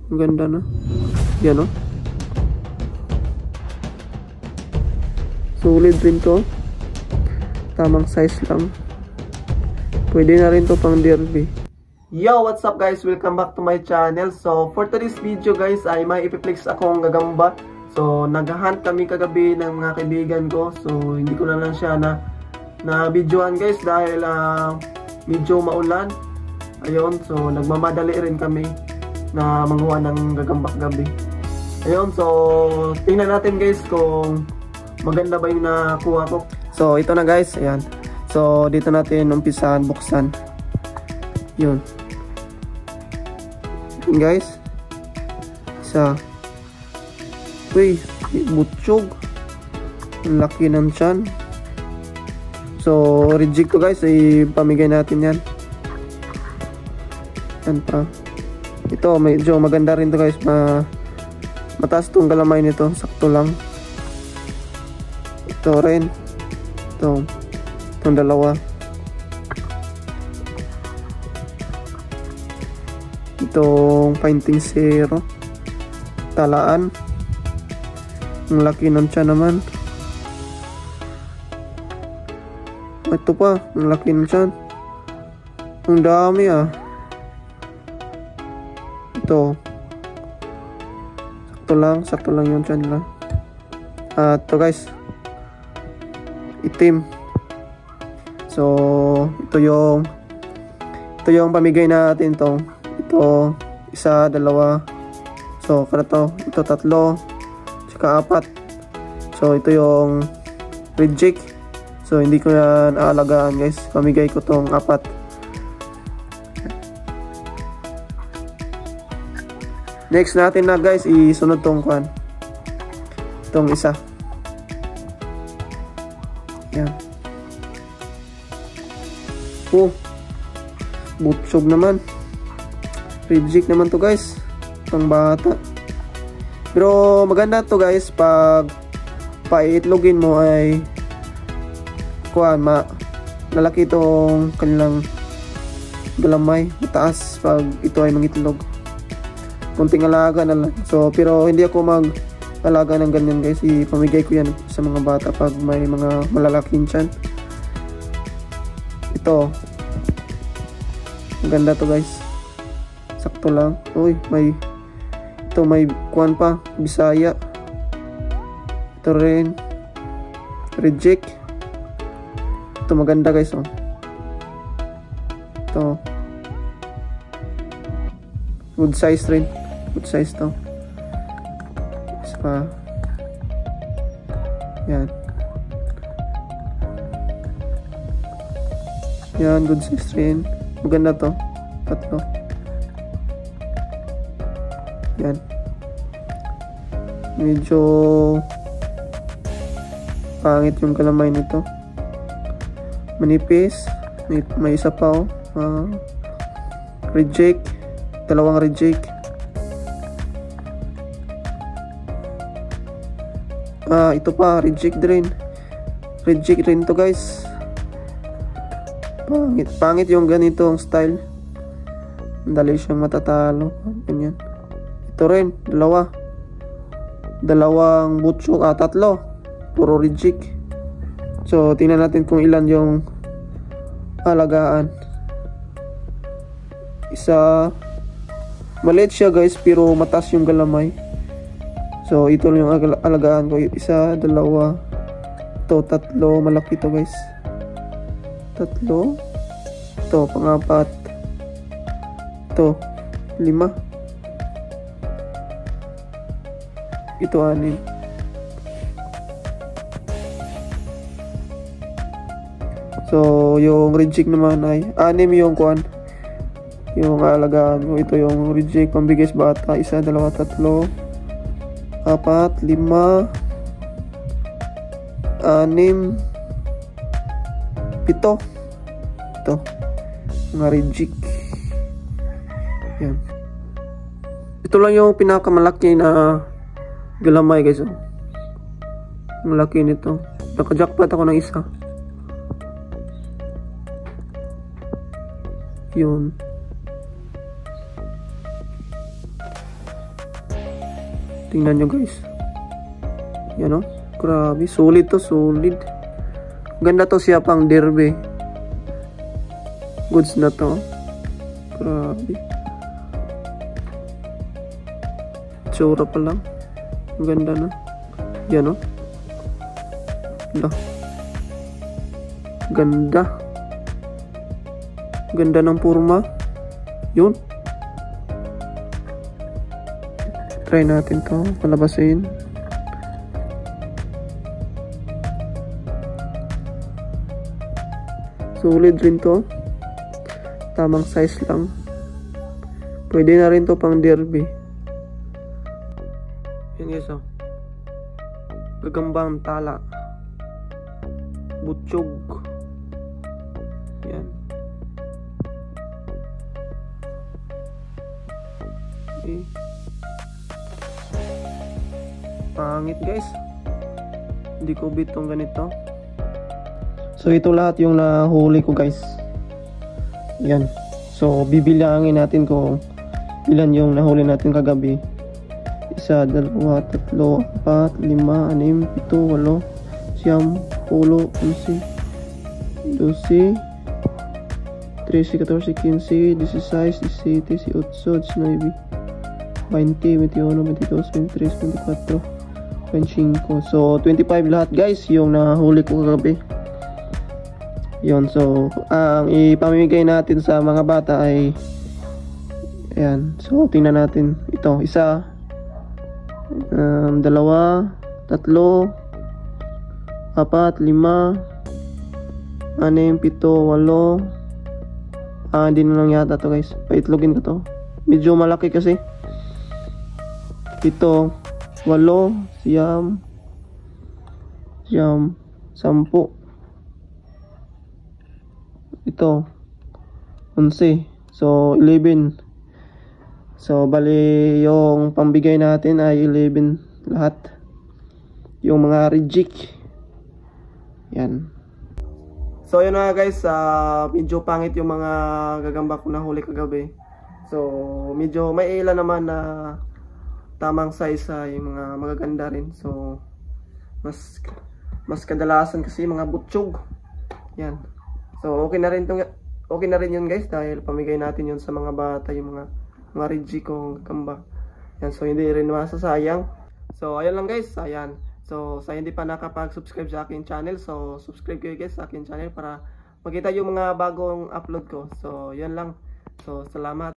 Ang ganda na. Yan, oh. Sulit rin to. Tamang size lang. Pwede na rin to pang derby. Yo, what's up guys? Welcome back to my channel. So, for today's video guys, ay may ipiplex akong gagamba. So, naghahunt kami kagabi ng mga kaibigan ko. So, hindi ko na lang siya na videoan guys dahil medyo maulan. Ayun, so nagmamadali rin kami na manguha ng gagamba kagabi. Ayun, so tingnan natin guys kung maganda ba yung nakuha ko. So, ito na guys, ayan. So, dito natin umpisahan buksan. Yun. Yun guys. Isa. Uy, butchog. Ang laki ng tiyan. So, reject to guys. Ipamigay natin yan. Yan pa. Ito, medyo maganda rin to guys. Mataas itong galamay nito. Sakto lang. Ito rin. Itong dalawa. Itong painting zero. Talaan. Ang laki ng tiyan naman. Ito pa. Ang laki ng tiyan. Ang dami ah. Ito. Sakto lang yung tiyan nila. Ito guys. Itim. So, ito yung pamigay natin tong. Ito, isa, dalawa. So, ito, tatlo. Tsaka apat. So, ito yung reject. So, hindi ko yan aalagaan guys. Pamigay ko tong apat. Next natin na guys, isunod tong kwan. Itong isa. Yan. Oh. Butchog naman. Reject naman to guys. Itong bata. Pero maganda to guys pag paiitlogin mo ay kuan lalaki itong kanilang galamay. Mataas pag ito ay mangitlog. Kunting alaga na lang. So, pero hindi ako mag-alaga ng ganyan guys. Ipamigay ko yan sa mga bata pag may mga malalaking tiyan. Ito. Maganda to guys. Sakto lang. Uy, may kuwan pa. Bisaya. Ito rin. Reject. Ito maganda guys. Oh. Ito. Good size rin. Good size to. Isa pa. Yan. Yan, good size rin. Maganda to. Tatlo. Yan. Medyo pangit yung kalamay nito. Manipis. May isa pa oh. Reject. Dalawang reject. Ito pa, reject rin. Reject rin to guys. Pangit yung ganitong style. Dali siyang matatalo. Ganyan. Ito rin, dalawang butchog, tatlo. Puro reject. So, tingnan natin kung ilan yung alagaan. Isa. Maliit siya guys, pero mataas yung galamay. So, ito lang yung alagaan ko. Isa, dalawa. Ito, tatlo. Malaki to guys. Tatlo. Ito, pangapat. Ito, 5. Ito, 6. So, yung reject naman ay 6 yung kuan. Yung alagaan ko. Ito yung reject pambigay sa bata. Isa, dalawa, tatlo. 4, 5, 6, 7. Ito. Mga reject. Yan. Ito lang yung pinakamalaki na galamay guys. Malaki nito. Naka-jackpot ako ng isa. Yun. Tingnan nyo guys. Yan o. Grabe. Solid to. Solid. Ganda to siya pang derby. Goods na to. Grabe. Tsura pa lang. Ganda na. Yan o. Ganda. Ganda ng forma. Yun. Try natin to. Palabasin. Solid rin to. Tamang size lang. Pwede na rin to pang derby. Yan guys oh. Gagambang tala. Butchog. Yan. Okay. Pangit guys. Hindi ko bitong ganito. So ito lahat yung nahuli ko guys. Yan. So bibilangin natin kung ilan yung nahuli natin kagabi. 1, 2, 3, 4, 5, 6, 7, 8, 9, 10, 11, 12, 13, 14, 15, 16, 17, 18, 19, 20, 21, 22, 23, 24, 25. So 25 lahat guys yung nahuli ko kagabi. Yon, so ang ipamimigay natin sa mga bata ay ayan. So tingnan natin ito, 1, 2, 3, 4, 5, 6, 7, 8, hindi na lang yata to guys. Paitlogin ko to. Medyo malaki kasi. 7, 8, 9, 10. Ito 11. So 11. So bali yung pambigay natin ay 11 lahat. Yung mga reject. Yan. So yun na guys, medyo pangit yung mga gagamba ko na huli kagabi. So medyo may ilan naman na tamang size, yung mga magaganda rin. So mas kadalasan kasi mga butchog. Yan. So okay na rin yun guys, dahil pamigay natin yun sa mga bata, yung mga Reggie kong gagamba. Yan, so hindi rin masasayang. So ayan lang guys, ayan. So sa hindi pa nakapag-subscribe sa akin channel, so subscribe kayo guys sa akin channel para makita yung mga bagong upload ko. So yan lang. So salamat.